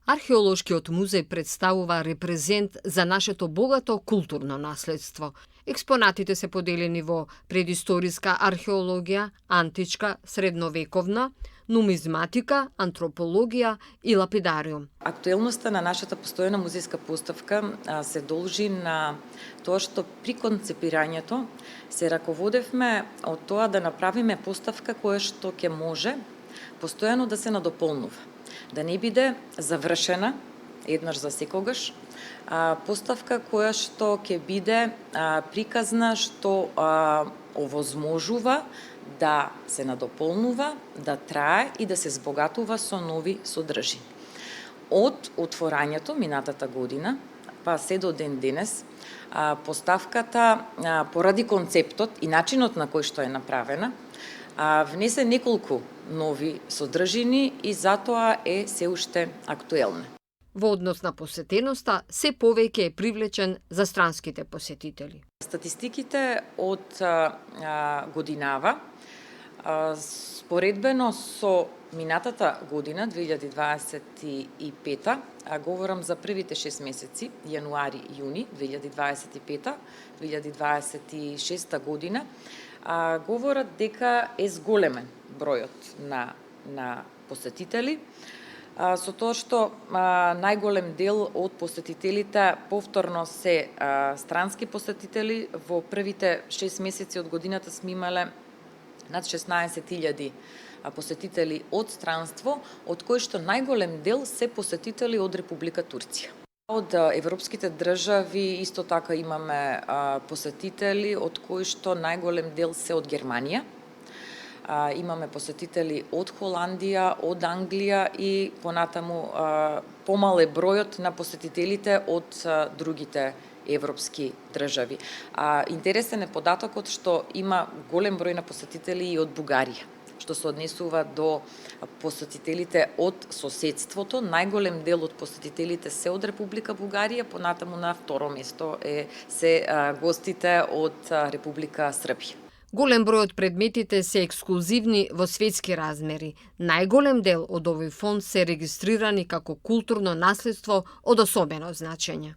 Археолошкиот музеј представува репрезент за нашето богато културно наследство. Експонатите се поделени во предисториска археологија, античка, средновековна, нумизматика, антропологија и лапидариум. Актуелноста на нашата постојана музејска поставка се должи на тоа што при концепирањето се раководевме од тоа да направиме поставка која што ќе може постојано да се надополнува, да не биде завршена еднаш за секогаш, поставка која што ќе биде приказна, што овозможува да се надополнува, да трае и да се збогатува со нови содржини. Од отворањето минатата година, па се до ден денес, поставката поради концептот и начинот на кој што е направена, внесе неколку нови содржини и затоа е се уште актуелна. Во однос на посетеноста, се повеќе е привлечен за странските посетители. Статистиките од годинава, споредбено со минатата година, 2025, говорам за првите 6 месеци, јануари-јуни 2025-2026 година, говорат дека е зголемен бројот на посетители, со тоа што најголем дел од посетителите повторно се странски посетители. Во првите 6 месеци од годината сме имале над 16.000 посетители од странство, од кои што најголем дел се посетители од Република Турција. Од европските држави исто така имаме посетители, од кои што најголем дел се од Германија. Имаме посетители од Холандија, од Англија и понатаму помал е бројот на посетителите од другите европски држави. Интересен е податокот што има голем број на посетители и од Бугарија, што се однесува до посетителите од соседството. Најголем дел од посетителите се од Република Бугарија, понатаму на второ место се гостите од Република Србија. Голем број од предметите се ексклузивни во светски размери. Најголем дел од овој фонд се регистрирани како културно наследство од особено значење.